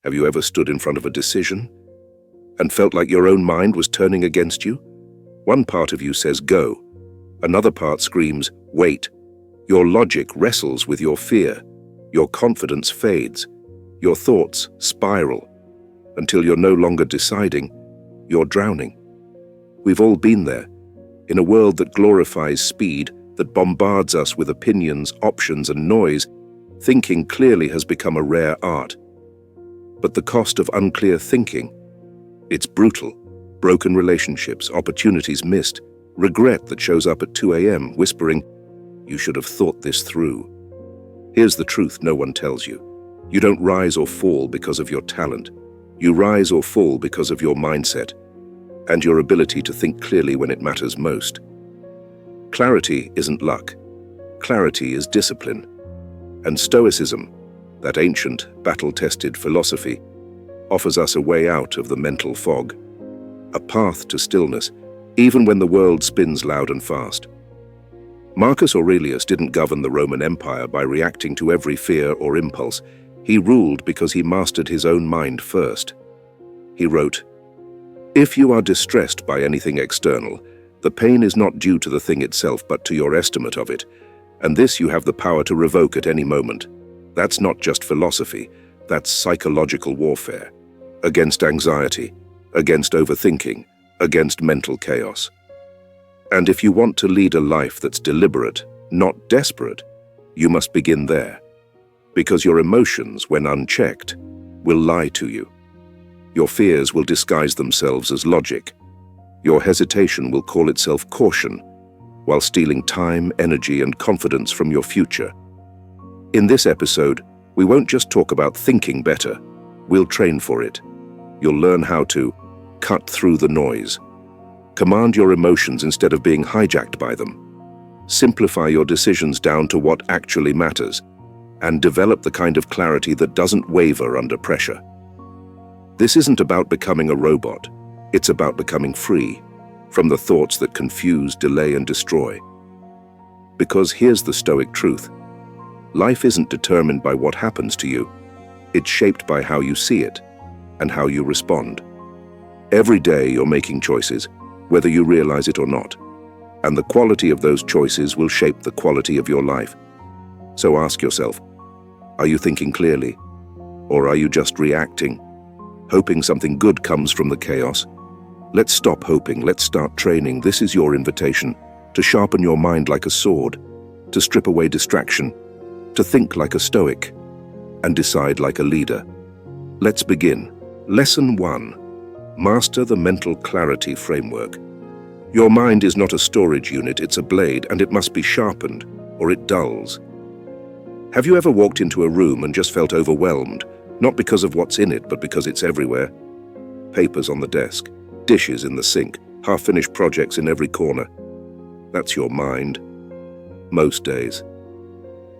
Have you ever stood in front of a decision and felt like your own mind was turning against you? One part of you says go. Another part screams, wait. Your logic wrestles with your fear. Your confidence fades. Your thoughts spiral. Until you're no longer deciding, you're drowning. We've all been there. In a world that glorifies speed, that bombards us with opinions, options, and noise, thinking clearly has become a rare art. But the cost of unclear thinking, it's brutal. Broken relationships, opportunities missed, regret that shows up at 2 a.m. whispering, "You should have thought this through." Here's the truth no one tells you. You don't rise or fall because of your talent. You rise or fall because of your mindset and your ability to think clearly when it matters most. Clarity isn't luck. Clarity is discipline. And Stoicism, that ancient, battle-tested philosophy, offers us a way out of the mental fog, a path to stillness, even when the world spins loud and fast. Marcus Aurelius didn't govern the Roman Empire by reacting to every fear or impulse. He ruled because he mastered his own mind first. He wrote, "If you are distressed by anything external, the pain is not due to the thing itself but to your estimate of it, and this you have the power to revoke at any moment." That's not just philosophy, that's psychological warfare. Against anxiety, against overthinking, against mental chaos. And if you want to lead a life that's deliberate, not desperate, you must begin there. Because your emotions, when unchecked, will lie to you. Your fears will disguise themselves as logic. Your hesitation will call itself caution, while stealing time, energy, and confidence from your future. In this episode, we won't just talk about thinking better, we'll train for it. You'll learn how to cut through the noise. Command your emotions instead of being hijacked by them. Simplify your decisions down to what actually matters, and develop the kind of clarity that doesn't waver under pressure. This isn't about becoming a robot. It's about becoming free from the thoughts that confuse, delay, and destroy. Because here's the Stoic truth. Life isn't determined by what happens to you. It's shaped by how you see it and how you respond. Every day you're making choices, whether you realize it or not. And the quality of those choices will shape the quality of your life. So ask yourself, are you thinking clearly? Or are you just reacting, hoping something good comes from the chaos? Let's stop hoping, let's start training. This is your invitation to sharpen your mind like a sword, to strip away distraction, to think like a Stoic, and decide like a leader. Let's begin. Lesson 1. Master the mental clarity framework. Your mind is not a storage unit, it's a blade, and it must be sharpened, or it dulls. Have you ever walked into a room and just felt overwhelmed, not because of what's in it, but because it's everywhere? Papers on the desk, dishes in the sink, half-finished projects in every corner. That's your mind. Most days.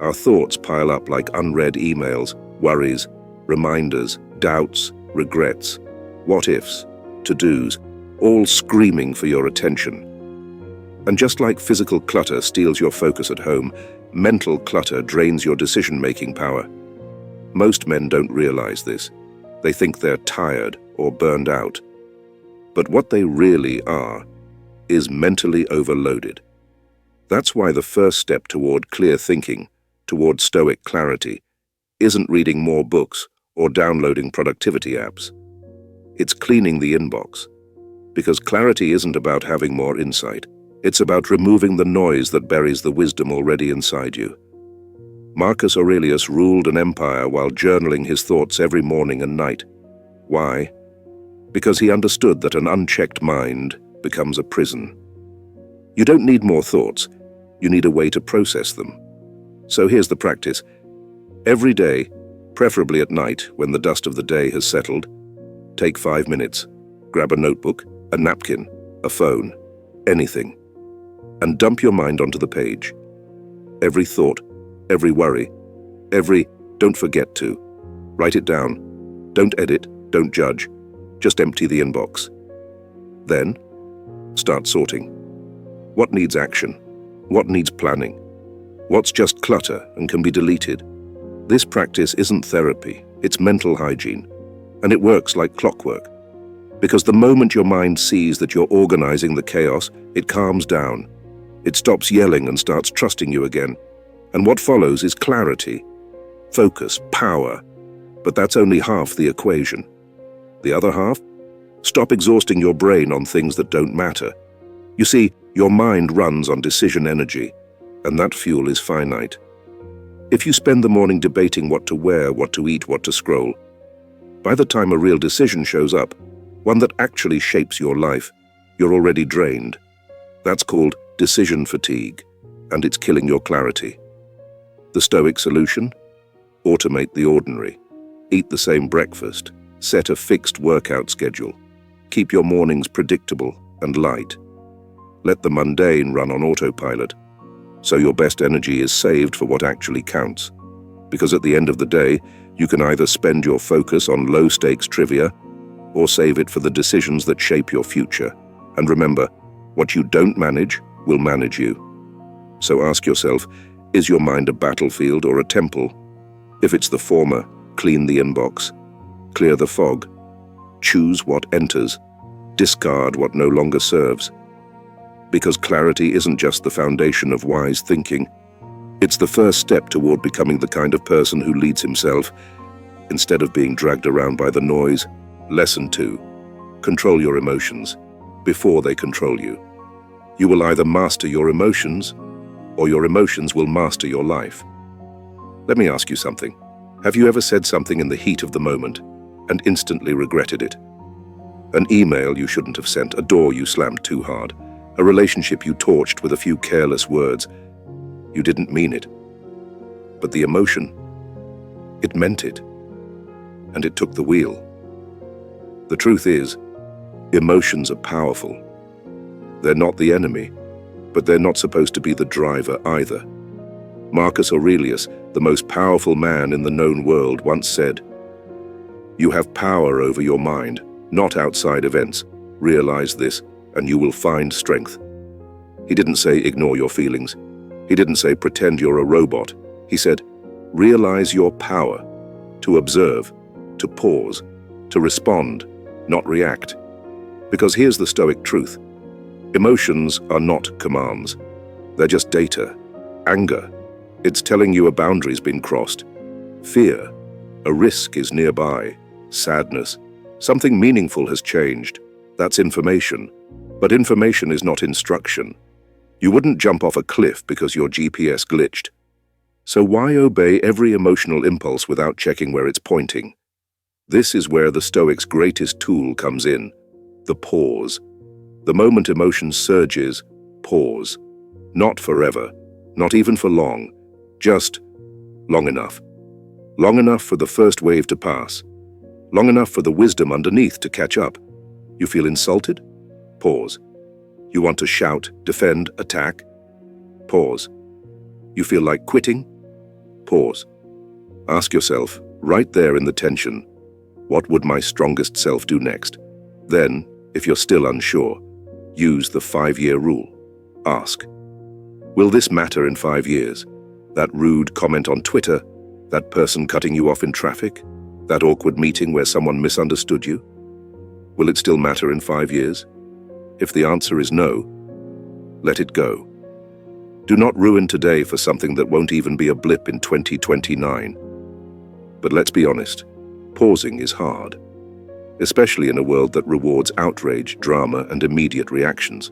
Our thoughts pile up like unread emails, worries, reminders, doubts, regrets, what-ifs, to-dos, all screaming for your attention. And just like physical clutter steals your focus at home, mental clutter drains your decision-making power. Most men don't realize this. They think they're tired or burned out. But what they really are is mentally overloaded. That's why the first step toward clear thinking, toward Stoic clarity, isn't reading more books or downloading productivity apps. It's cleaning the inbox. Because clarity isn't about having more insight. It's about removing the noise that buries the wisdom already inside you. Marcus Aurelius ruled an empire while journaling his thoughts every morning and night. Why? Because he understood that an unchecked mind becomes a prison. You don't need more thoughts. You need a way to process them. So here's the practice. Every day, preferably at night when the dust of the day has settled, take 5 minutes, grab a notebook, a napkin, a phone, anything, and dump your mind onto the page. Every thought, every worry, every don't forget to. Write it down. Don't edit, don't judge. Just empty the inbox. Then, start sorting. What needs action? What needs planning? What's just clutter and can be deleted? This practice isn't therapy, it's mental hygiene. And it works like clockwork. Because the moment your mind sees that you're organizing the chaos, it calms down. It stops yelling and starts trusting you again. And what follows is clarity, focus, power. But that's only half the equation. The other half? Stop exhausting your brain on things that don't matter. You see, your mind runs on decision energy, and that fuel is finite. If you spend the morning debating what to wear, what to eat, what to scroll, by the time a real decision shows up, one that actually shapes your life, you're already drained. That's called decision fatigue, and it's killing your clarity. The Stoic solution? Automate the ordinary. Eat the same breakfast. Set a fixed workout schedule. Keep your mornings predictable and light. Let the mundane run on autopilot, so your best energy is saved for what actually counts. Because at the end of the day, you can either spend your focus on low-stakes trivia or save it for the decisions that shape your future. And remember, what you don't manage will manage you. So ask yourself, is your mind a battlefield or a temple? If it's the former, clean the inbox, clear the fog, choose what enters, discard what no longer serves. Because clarity isn't just the foundation of wise thinking, it's the first step toward becoming the kind of person who leads himself instead of being dragged around by the noise. Lesson 2. Control your emotions before they control you. You will either master your emotions or your emotions will master your life. Let me ask you something. Have you ever said something in the heat of the moment and instantly regretted it? An email you shouldn't have sent, a door you slammed too hard, a relationship you torched with a few careless words. You didn't mean it. But the emotion, it meant it. And it took the wheel. The truth is, emotions are powerful. They're not the enemy, but they're not supposed to be the driver either. Marcus Aurelius, the most powerful man in the known world, once said, "You have power over your mind, not outside events. Realize this, and you will find strength." He didn't say ignore your feelings. He didn't say pretend you're a robot. He said, realize your power to observe, to pause, to respond, not react. Because here's the Stoic truth. Emotions are not commands. They're just data. Anger, it's telling you a boundary's been crossed. Fear, a risk is nearby. Sadness, something meaningful has changed. That's information. But information is not instruction. You wouldn't jump off a cliff because your GPS glitched. So why obey every emotional impulse without checking where it's pointing? This is where the Stoic's greatest tool comes in, the pause. The moment emotion surges, pause. Not forever, not even for long, just long enough. Long enough for the first wave to pass. Long enough for the wisdom underneath to catch up. You feel insulted? Pause. You want to shout, defend, attack? Pause. You feel like quitting? Pause. Ask yourself, right there in the tension, what would my strongest self do next? Then, if you're still unsure, use the 5-year rule. Ask, will this matter in 5 years? That rude comment on Twitter? That person cutting you off in traffic? That awkward meeting where someone misunderstood you? Will it still matter in 5 years? If the answer is no, let it go. Do not ruin today for something that won't even be a blip in 2029. But let's be honest, pausing is hard, especially in a world that rewards outrage, drama, and immediate reactions.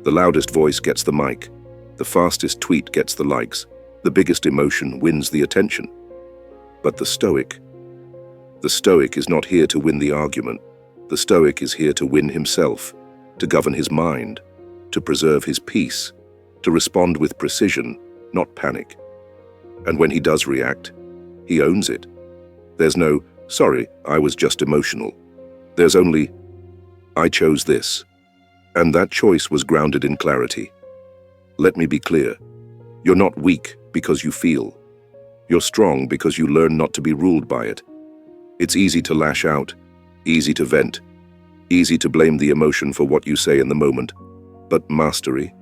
The loudest voice gets the mic, the fastest tweet gets the likes, the biggest emotion wins the attention. But the Stoic is not here to win the argument. The Stoic is here to win himself, to govern his mind, to preserve his peace, to respond with precision, not panic. And when he does react, he owns it. There's no, sorry, I was just emotional. There's only, I chose this. And that choice was grounded in clarity. Let me be clear. You're not weak because you feel. You're strong because you learn not to be ruled by it. It's easy to lash out, easy to vent, easy to blame the emotion for what you say in the moment. But mastery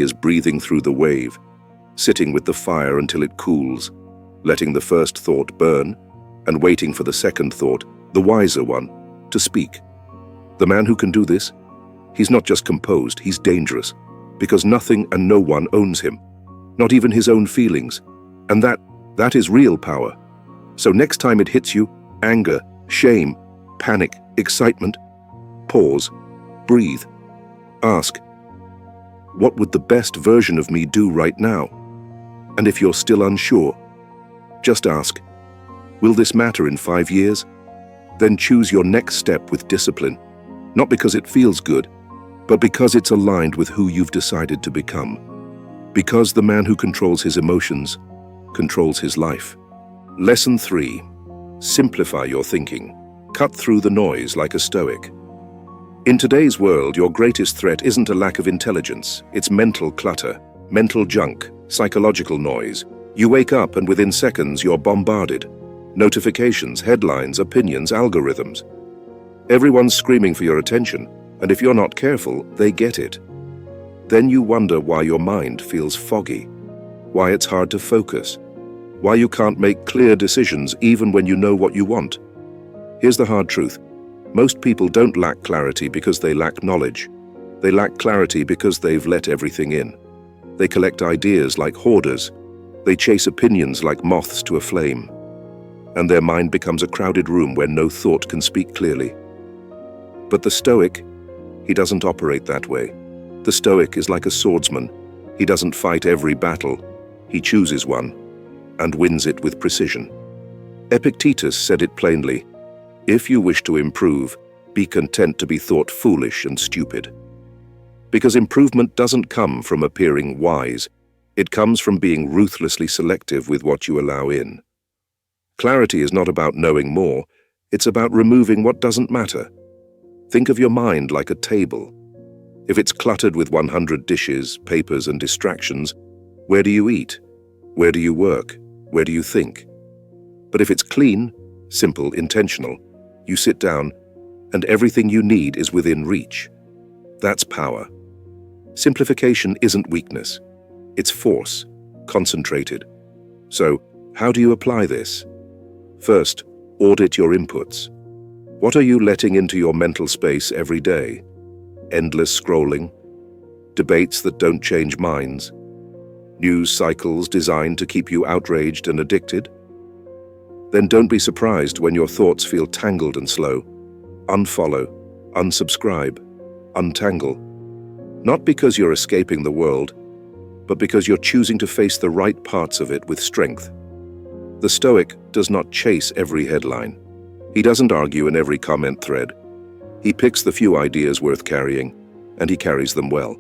is breathing through the wave, sitting with the fire until it cools, letting the first thought burn, and waiting for the second thought, the wiser one, to speak. The man who can do this, he's not just composed, he's dangerous, because nothing and no one owns him, not even his own feelings. And that is real power. So next time it hits you, anger, shame, panic, excitement, pause, breathe, ask, what would the best version of me do right now? And if you're still unsure, just ask, will this matter in 5 years? Then choose your next step with discipline, not because it feels good, but because it's aligned with who you've decided to become. Because the man who controls his emotions controls his life. Lesson 3. Simplify your thinking. Cut through the noise like a Stoic. In today's world, your greatest threat isn't a lack of intelligence, it's mental clutter, mental junk, psychological noise. You wake up and within seconds you're bombarded. Notifications, headlines, opinions, algorithms. Everyone's screaming for your attention, and if you're not careful, they get it. Then you wonder why your mind feels foggy, why it's hard to focus, why you can't make clear decisions even when you know what you want. Here's the hard truth. Most people don't lack clarity because they lack knowledge. They lack clarity because they've let everything in. They collect ideas like hoarders. They chase opinions like moths to a flame. And their mind becomes a crowded room where no thought can speak clearly. But the Stoic, he doesn't operate that way. The Stoic is like a swordsman. He doesn't fight every battle. He chooses one and wins it with precision. Epictetus said it plainly, if you wish to improve, be content to be thought foolish and stupid. Because improvement doesn't come from appearing wise, it comes from being ruthlessly selective with what you allow in. Clarity is not about knowing more, it's about removing what doesn't matter. Think of your mind like a table. If it's cluttered with 100 dishes, papers, and distractions, where do you eat? Where do you work? Where do you think? But if it's clean, simple, intentional, you sit down, and everything you need is within reach. That's power. Simplification isn't weakness. It's force, concentrated. So, how do you apply this? First, audit your inputs. What are you letting into your mental space every day? Endless scrolling? Debates that don't change minds? News cycles designed to keep you outraged and addicted? Then don't be surprised when your thoughts feel tangled and slow. Unfollow, unsubscribe, untangle. Not because you're escaping the world, but because you're choosing to face the right parts of it with strength. The Stoic does not chase every headline. He doesn't argue in every comment thread. He picks the few ideas worth carrying, and he carries them well.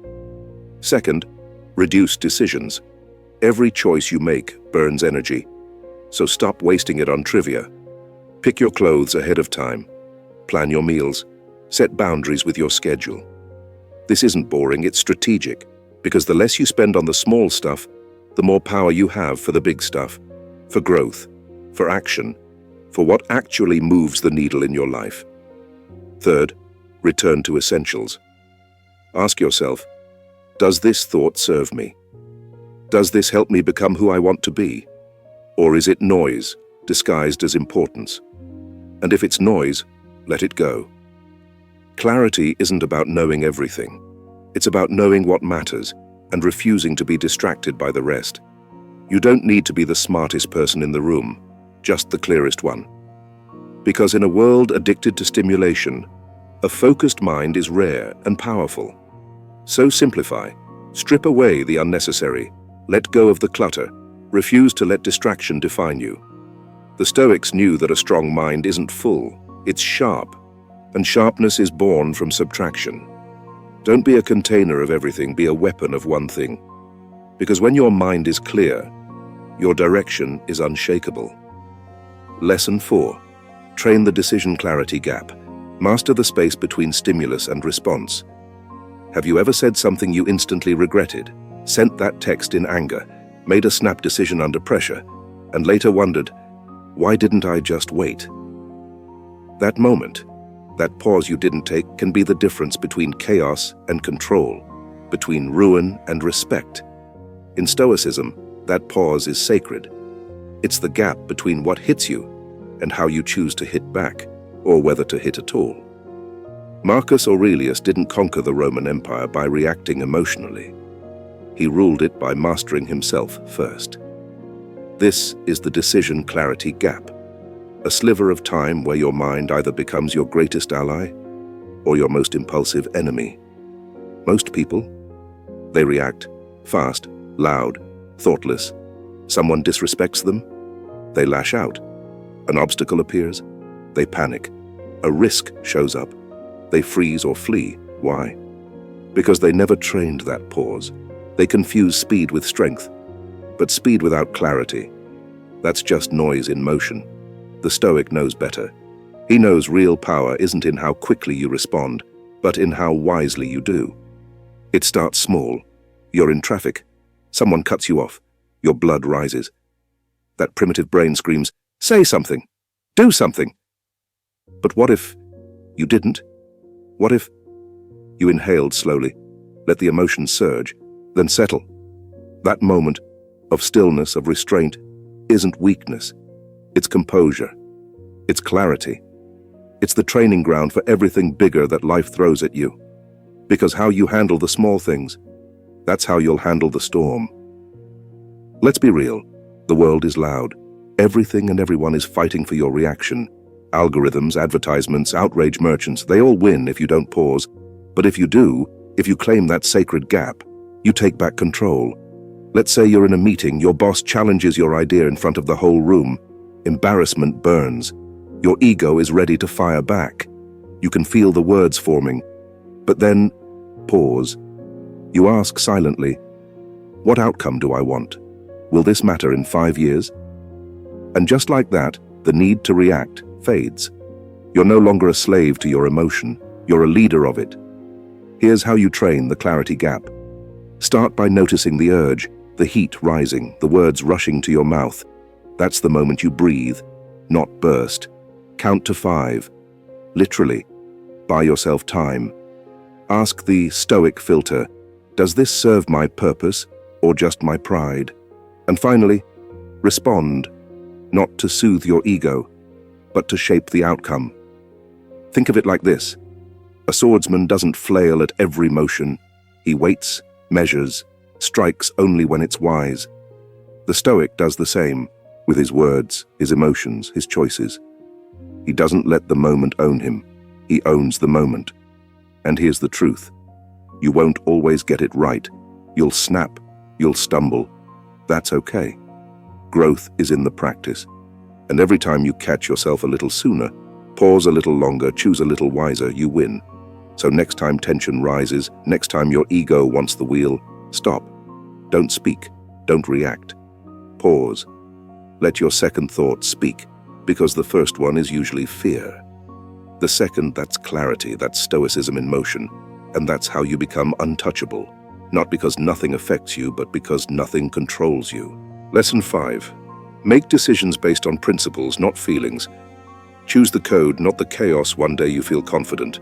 Second, reduce decisions. Every choice you make burns energy. So stop wasting it on trivia. Pick your clothes ahead of time. Plan your meals. Set boundaries with your schedule. This isn't boring, it's strategic, because the less you spend on the small stuff, the more power you have for the big stuff, for growth, for action, for what actually moves the needle in your life. Third, return to essentials. Ask yourself, does this thought serve me? Does this help me become who I want to be? Or is it noise, disguised as importance? And if it's noise, let it go. Clarity isn't about knowing everything. It's about knowing what matters and refusing to be distracted by the rest. You don't need to be the smartest person in the room, just the clearest one. Because in a world addicted to stimulation, a focused mind is rare and powerful. So simplify, strip away the unnecessary, let go of the clutter, refuse to let distraction define you. The Stoics knew that a strong mind isn't full, it's sharp, and sharpness is born from subtraction. Don't be a container of everything, be a weapon of one thing. Because when your mind is clear, your direction is unshakable. Lesson 4. Train the decision clarity gap. Master the space between stimulus and response. Have you ever said something you instantly regretted, sent that text in anger, made a snap decision under pressure, and later wondered, why didn't I just wait? That moment, that pause you didn't take, can be the difference between chaos and control, between ruin and respect. In Stoicism, that pause is sacred. It's the gap between what hits you and how you choose to hit back, or whether to hit at all. Marcus Aurelius didn't conquer the Roman Empire by reacting emotionally. He ruled it by mastering himself first. This is the decision clarity gap, a sliver of time where your mind either becomes your greatest ally or your most impulsive enemy. Most people, they react fast, loud, thoughtless. Someone disrespects them, they lash out. An obstacle appears, they panic. A risk shows up, they freeze or flee. Why? Because they never trained that pause. They confuse speed with strength, but speed without clarity, that's just noise in motion. The Stoic knows better. He knows real power isn't in how quickly you respond, but in how wisely you do. It starts small. You're in traffic. Someone cuts you off. Your blood rises. That primitive brain screams, "Say something! Do something!" But what if you didn't? What if you inhaled slowly, let the emotion surge, then settle? That moment of stillness, of restraint, isn't weakness. It's composure. It's clarity. It's the training ground for everything bigger that life throws at you. Because how you handle the small things, that's how you'll handle the storm. Let's be real. The world is loud. Everything and everyone is fighting for your reaction. Algorithms, advertisements, outrage merchants, they all win if you don't pause. But if you do, if you claim that sacred gap, you take back control. Let's say you're in a meeting, your boss challenges your idea in front of the whole room. Embarrassment burns. Your ego is ready to fire back. You can feel the words forming. But then, pause. You ask silently, what outcome do I want? Will this matter in 5 years? And just like that, the need to react fades. You're no longer a slave to your emotion. You're a leader of it. Here's how you train the clarity gap. Start by noticing the urge, the heat rising, the words rushing to your mouth. That's the moment you breathe, not burst. Count to 5. Literally, buy yourself time. Ask the Stoic filter, does this serve my purpose or just my pride? And finally, respond, not to soothe your ego, but to shape the outcome. Think of it like this. A swordsman doesn't flail at every motion. He waits, measures, strikes only when it's wise. The Stoic does the same, with his words, his emotions, his choices. He doesn't let the moment own him. He owns the moment. And here's the truth. You won't always get it right. You'll snap, you'll stumble. That's okay. Growth is in the practice. And every time you catch yourself a little sooner, pause a little longer, choose a little wiser, you win. So next time tension rises, next time your ego wants the wheel, stop. Don't speak. Don't react. Pause. Let your second thought speak, because the first one is usually fear. The second, that's clarity, that's Stoicism in motion, and that's how you become untouchable. Not because nothing affects you, but because nothing controls you. Lesson 5. Make decisions based on principles, not feelings. Choose the code, not the chaos. One day you feel confident.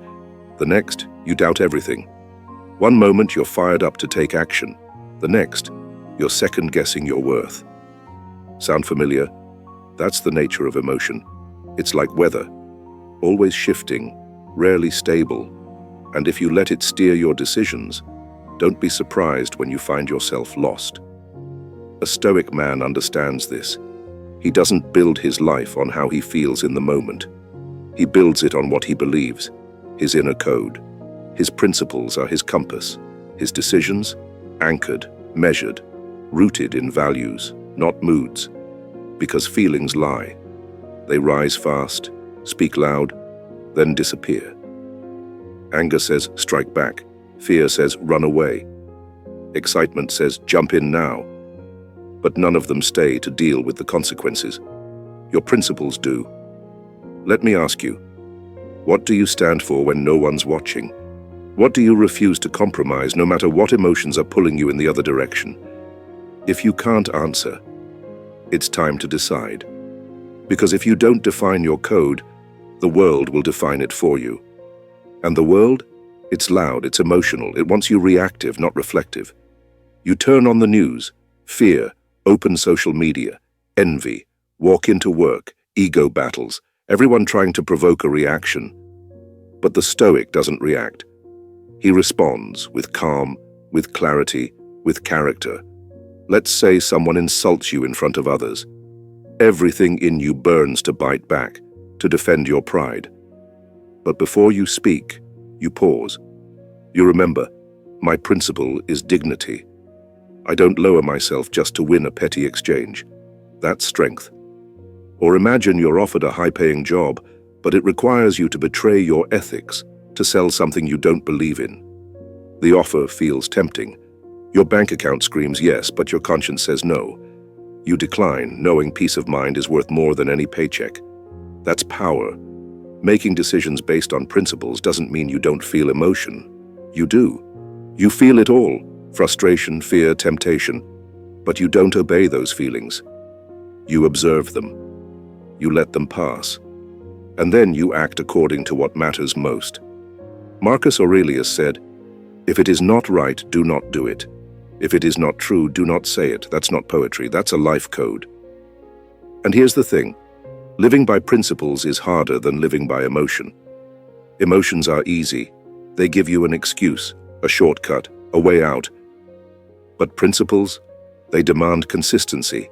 The next, you doubt everything. One moment you're fired up to take action. The next, you're second-guessing your worth. Sound familiar? That's the nature of emotion. It's like weather, always shifting, rarely stable. And if you let it steer your decisions, don't be surprised when you find yourself lost. A Stoic man understands this. He doesn't build his life on how he feels in the moment. He builds it on what he believes, his inner code. His principles are his compass, his decisions, anchored, measured, rooted in values, not moods. Because feelings lie. They rise fast, speak loud, then disappear. Anger says, strike back. Fear says, run away. Excitement says, jump in now. But none of them stay to deal with the consequences. Your principles do. Let me ask you, what do you stand for when no one's watching? What do you refuse to compromise no matter what emotions are pulling you in the other direction? If you can't answer, it's time to decide. Because if you don't define your code, the world will define it for you. And the world? It's loud, it's emotional, it wants you reactive, not reflective. You turn on the news, fear, open social media, envy, walk into work, ego battles, everyone trying to provoke a reaction. But the Stoic doesn't react. He responds with calm, with clarity, with character. Let's say someone insults you in front of others. Everything in you burns to bite back, to defend your pride. But before you speak, you pause. You remember, my principle is dignity. I don't lower myself just to win a petty exchange. That's strength. Or imagine you're offered a high-paying job, but it requires you to betray your ethics, to sell something you don't believe in. The offer feels tempting. Your bank account screams yes, but your conscience says no. You decline, knowing peace of mind is worth more than any paycheck. That's power. Making decisions based on principles doesn't mean you don't feel emotion. You do. You feel it all: frustration, fear, temptation. But you don't obey those feelings. You observe them. You let them pass. And then you act according to what matters most. Marcus Aurelius said, "If it is not right, do not do it. If it is not true, do not say it." That's not poetry, that's a life code. And here's the thing. Living by principles is harder than living by emotion. Emotions are easy. They give you an excuse, a shortcut, a way out. But principles, they demand consistency,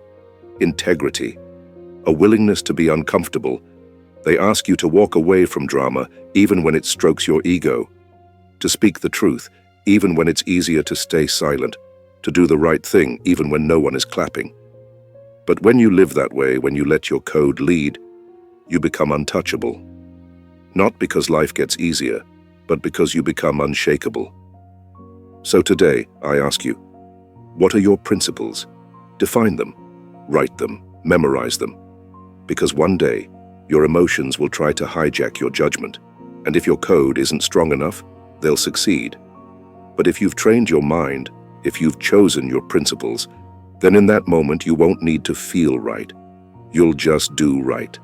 integrity, a willingness to be uncomfortable. They ask you to walk away from drama even when it strokes your ego, to speak the truth even when it's easier to stay silent, to do the right thing even when no one is clapping. But when you live that way, when you let your code lead, you become untouchable. Not because life gets easier, but because you become unshakable. So today, I ask you, what are your principles? Define them, write them, memorize them. Because one day, your emotions will try to hijack your judgment, and if your code isn't strong enough, they'll succeed. But if you've trained your mind, if you've chosen your principles, then in that moment you won't need to feel right. You'll just do right.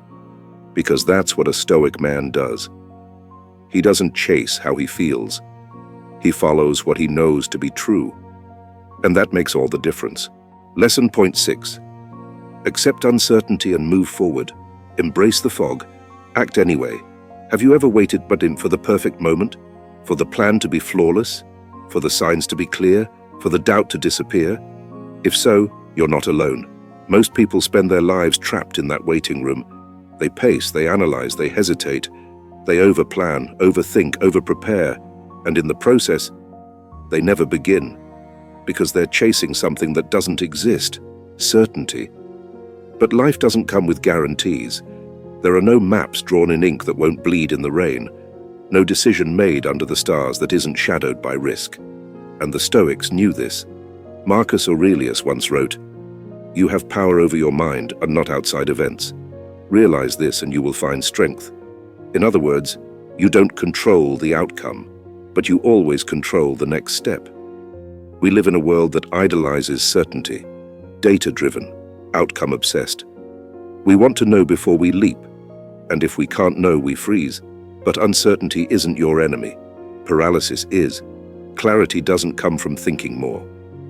Because that's what a Stoic man does. He doesn't chase how he feels. He follows what he knows to be true. And that makes all the difference. Lesson point 6. Accept uncertainty and move forward. Embrace the fog. Act anyway. Have you ever waited for the perfect moment? For the plan to be flawless? For the signs to be clear? For the doubt to disappear? If so, you're not alone. Most people spend their lives trapped in that waiting room. They pace, they analyze, they hesitate. They overplan, overthink, overprepare. And in the process, they never begin. Because they're chasing something that doesn't exist. Certainty. But life doesn't come with guarantees. There are no maps drawn in ink that won't bleed in the rain. No decision made under the stars that isn't shadowed by risk. And the Stoics knew this. Marcus Aurelius once wrote, "You have power over your mind and not outside events. Realize this and you will find strength." In other words, you don't control the outcome, but you always control the next step. We live in a world that idolizes certainty, data-driven, outcome-obsessed. We want to know before we leap, and if we can't know, we freeze. But uncertainty isn't your enemy. Paralysis is. Clarity doesn't come from thinking more.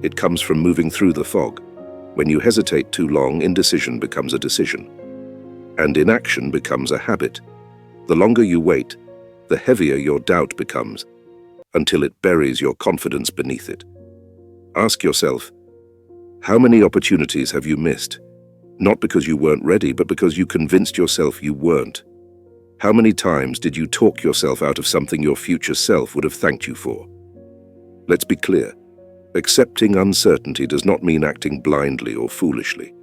It comes from moving through the fog. When you hesitate too long, indecision becomes a decision. And inaction becomes a habit. The longer you wait, the heavier your doubt becomes, until it buries your confidence beneath it. Ask yourself, how many opportunities have you missed? Not because you weren't ready, but because you convinced yourself you weren't. How many times did you talk yourself out of something your future self would have thanked you for? Let's be clear. Accepting uncertainty does not mean acting blindly or foolishly.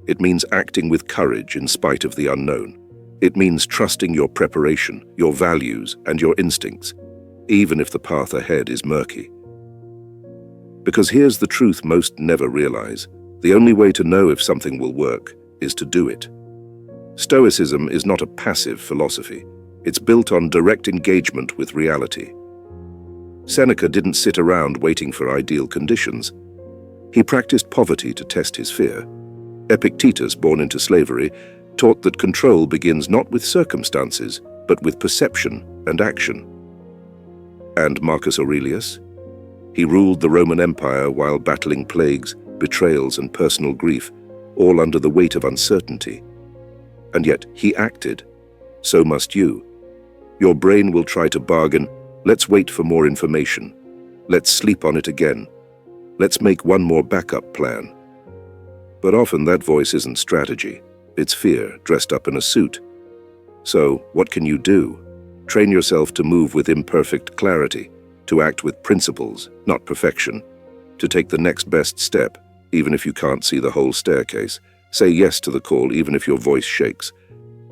It means acting with courage in spite of the unknown. It means trusting your preparation, your values, and your instincts, even if the path ahead is murky. Because here's the truth most never realize. The only way to know if something will work is to do it. Stoicism is not a passive philosophy. It's built on direct engagement with reality. Seneca didn't sit around waiting for ideal conditions. He practiced poverty to test his fear. Epictetus, born into slavery, taught that control begins not with circumstances, but with perception and action. And Marcus Aurelius? He ruled the Roman Empire while battling plagues, betrayals, and personal grief, all under the weight of uncertainty. And yet he acted. So must you. Your brain will try to bargain. Let's wait for more information. Let's sleep on it again. Let's make one more backup plan. But often that voice isn't strategy. It's fear dressed up in a suit. So, what can you do? Train yourself to move with imperfect clarity, to act with principles, not perfection, to take the next best step, even if you can't see the whole staircase. Say yes to the call, even if your voice shakes.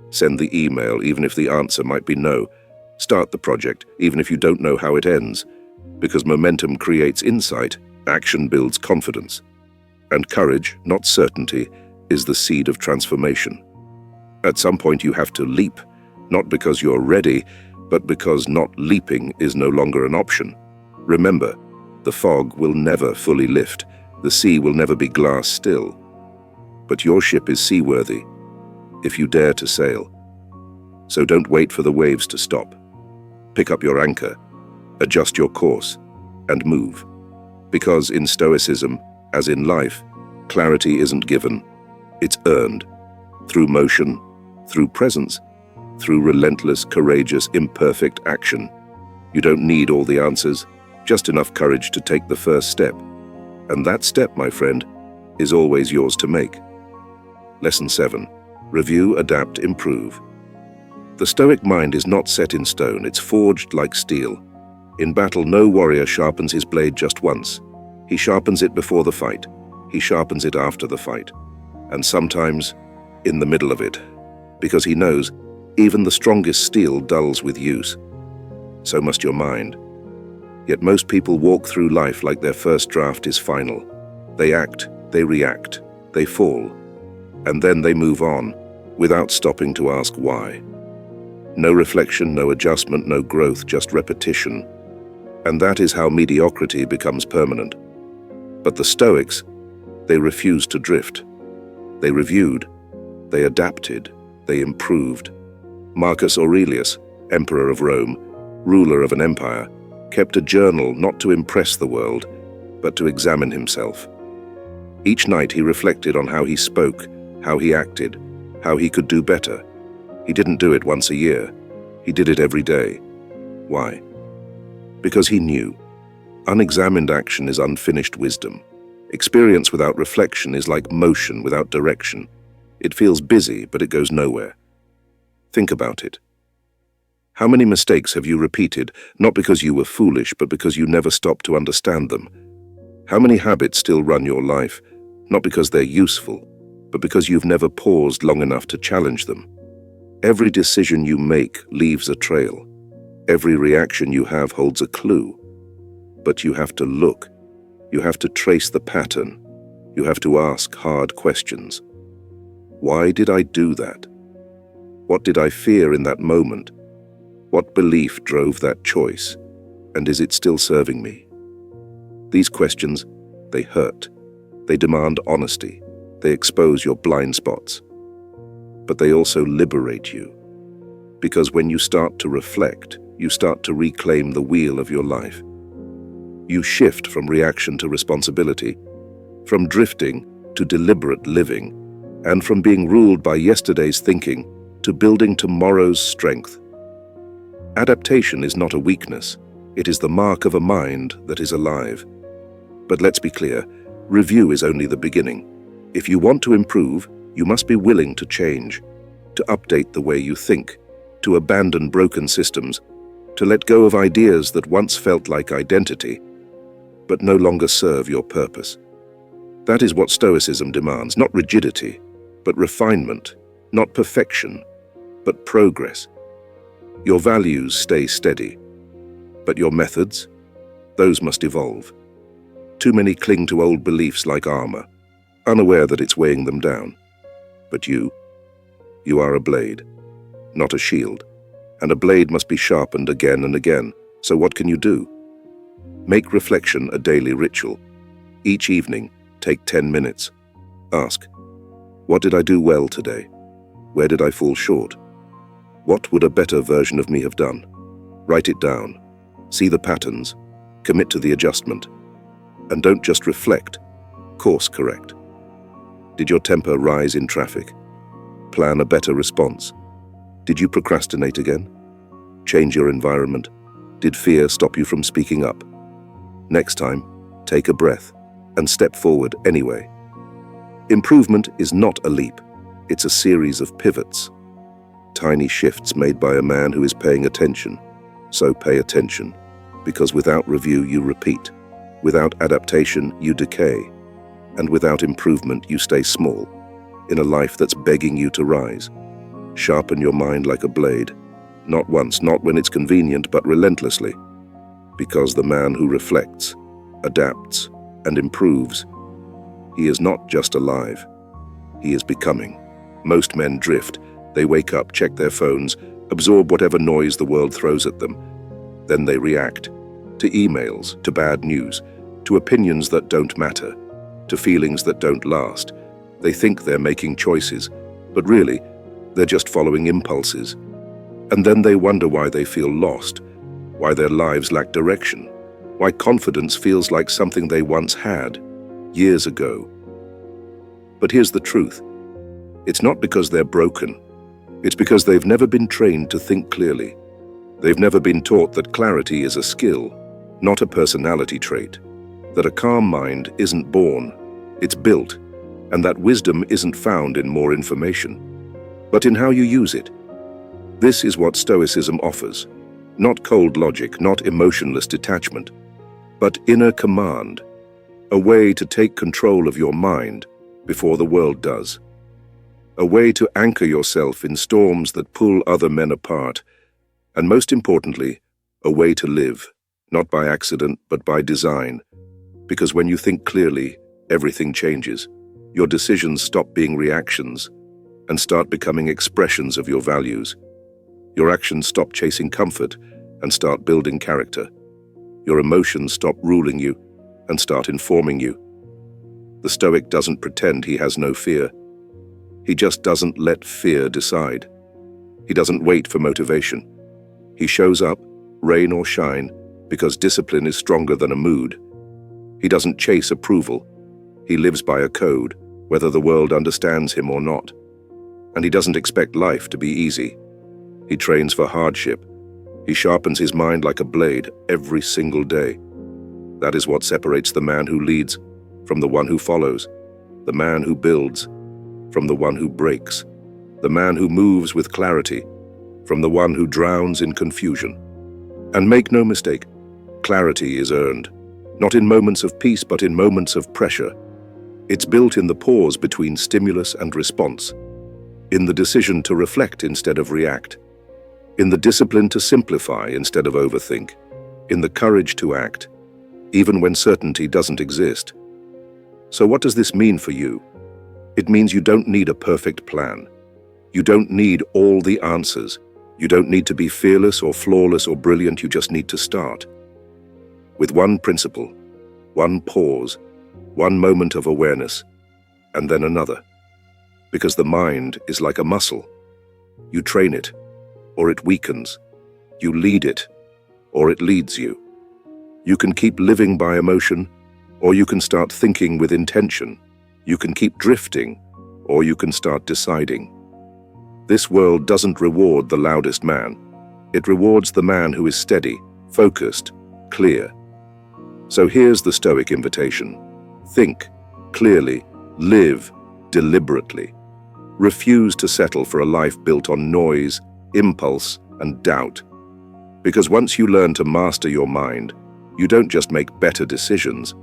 Send the email, even if the answer might be no. Start the project, even if you don't know how it ends. Because momentum creates insight, action builds confidence. And courage, not certainty, is the seed of transformation. At some point you have to leap, not because you're ready, but because not leaping is no longer an option. Remember, the fog will never fully lift, the sea will never be glass still. But your ship is seaworthy, if you dare to sail. So don't wait for the waves to stop. Pick up your anchor, adjust your course, and move. Because in Stoicism, as in life, clarity isn't given, it's earned. Through motion, through presence, through relentless, courageous, imperfect action. You don't need all the answers, just enough courage to take the first step. And that step, my friend, is always yours to make. Lesson 7. Review, adapt, improve. The Stoic mind is not set in stone, it's forged like steel. In battle, no warrior sharpens his blade just once. He sharpens it before the fight. He sharpens it after the fight. And sometimes, in the middle of it. Because he knows, even the strongest steel dulls with use. So must your mind. Yet most people walk through life like their first draft is final. They act, they react, they fall. And then they move on, without stopping to ask why. No reflection, no adjustment, no growth, just repetition. And that is how mediocrity becomes permanent. But the Stoics, they refused to drift. They reviewed, they adapted, they improved. Marcus Aurelius, emperor of Rome, ruler of an empire, kept a journal not to impress the world, but to examine himself. Each night he reflected on how he spoke, how he acted, how he could do better. He didn't do it once a year. He did it every day. Why? Because he knew. Unexamined action is unfinished wisdom. Experience without reflection is like motion without direction. It feels busy, but it goes nowhere. Think about it. How many mistakes have you repeated, not because you were foolish, but because you never stopped to understand them? How many habits still run your life, not because they're useful, but because you've never paused long enough to challenge them? Every decision you make leaves a trail. Every reaction you have holds a clue. But you have to look. You have to trace the pattern. You have to ask hard questions. Why did I do that? What did I fear in that moment? What belief drove that choice? And is it still serving me? These questions, they hurt. They demand honesty. They expose your blind spots. But they also liberate you. Because when you start to reflect, you start to reclaim the wheel of your life. You shift from reaction to responsibility, from drifting to deliberate living, and from being ruled by yesterday's thinking to building tomorrow's strength. Adaptation is not a weakness. It is the mark of a mind that is alive. But let's be clear, review is only the beginning. If you want to improve, you must be willing to change, to update the way you think, to abandon broken systems, to let go of ideas that once felt like identity, but no longer serve your purpose. That is what Stoicism demands, not rigidity, but refinement, not perfection, but progress. Your values stay steady, but your methods, those must evolve. Too many cling to old beliefs like armor, unaware that it's weighing them down. But you are a blade, not a shield, and a blade must be sharpened again and again. So what can you do? Make reflection a daily ritual. Each evening, take 10 minutes. Ask, what did I do well today? Where did I fall short? What would a better version of me have done? Write it down. See the patterns. Commit to the adjustment. And don't just reflect. Course correct. Did your temper rise in traffic? plan a better response? Did you procrastinate again? Change your environment. Did fear stop you from speaking up? Next time, take a breath and step forward anyway. Improvement is not a leap. It's a series of pivots. Tiny shifts made by a man who is paying attention. So pay attention, because without review you repeat. Without adaptation you decay. And without improvement you stay small, in a life that's begging you to rise. Sharpen your mind like a blade. Not once, not when it's convenient, but relentlessly. Because the man who reflects, adapts, and improves, he is not just alive, he is becoming. Most men drift. They wake up, check their phones, absorb whatever noise the world throws at them. Then they react to emails, to bad news, to opinions that don't matter, to feelings that don't last. They think they're making choices, but really, they're just following impulses. And then they wonder why they feel lost, why their lives lack direction, why confidence feels like something they once had, years ago. But here's the truth. It's not because they're broken. It's because they've never been trained to think clearly. They've never been taught that clarity is a skill, not a personality trait, that a calm mind isn't born, it's built, and that wisdom isn't found in more information, but in how you use it. This is what Stoicism offers. Not cold logic, not emotionless detachment, but inner command, a way to take control of your mind before the world does. A way to anchor yourself in storms that pull other men apart, and most importantly, a way to live, not by accident, but by design. Because when you think clearly, everything changes. Your decisions stop being reactions and start becoming expressions of your values. Your actions stop chasing comfort and start building character. Your emotions stop ruling you and start informing you. The Stoic doesn't pretend he has no fear. He just doesn't let fear decide. He doesn't wait for motivation. He shows up, rain or shine, because discipline is stronger than a mood. He doesn't chase approval. He lives by a code, whether the world understands him or not. And he doesn't expect life to be easy. He trains for hardship. He sharpens his mind like a blade every single day. That is what separates the man who leads from the one who follows, the man who builds from the one who breaks, the man who moves with clarity from the one who drowns in confusion. And make no mistake, clarity is earned, not in moments of peace, but in moments of pressure. It's built in the pause between stimulus and response, in the decision to reflect instead of react, in the discipline to simplify instead of overthink, in the courage to act, even when certainty doesn't exist. So what does this mean for you? It means you don't need a perfect plan. You don't need all the answers. You don't need to be fearless or flawless or brilliant. You just need to start with one principle, one pause, one moment of awareness, and then another. Because the mind is like a muscle. You train it, or it weakens. You lead it, or it leads you. You can keep living by emotion, or you can start thinking with intention. You can keep drifting, or you can start deciding. This world doesn't reward the loudest man. It rewards the man who is steady, focused, clear. So here's the Stoic invitation. Think clearly, live deliberately. Refuse to settle for a life built on noise, impulse, and doubt. Because once you learn to master your mind, you don't just make better decisions.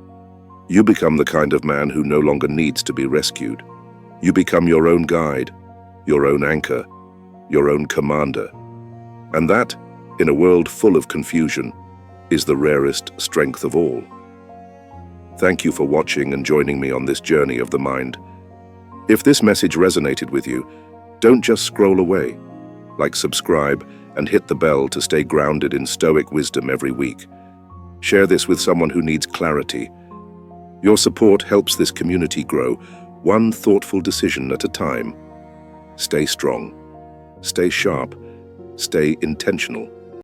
You become the kind of man who no longer needs to be rescued. You become your own guide, your own anchor, your own commander. And that, in a world full of confusion, is the rarest strength of all. Thank you for watching and joining me on this journey of the mind. If this message resonated with you, don't just scroll away. Like, subscribe, and hit the bell to stay grounded in Stoic wisdom every week. Share this with someone who needs clarity. Your support helps this community grow, one thoughtful decision at a time. Stay strong, stay sharp, stay intentional.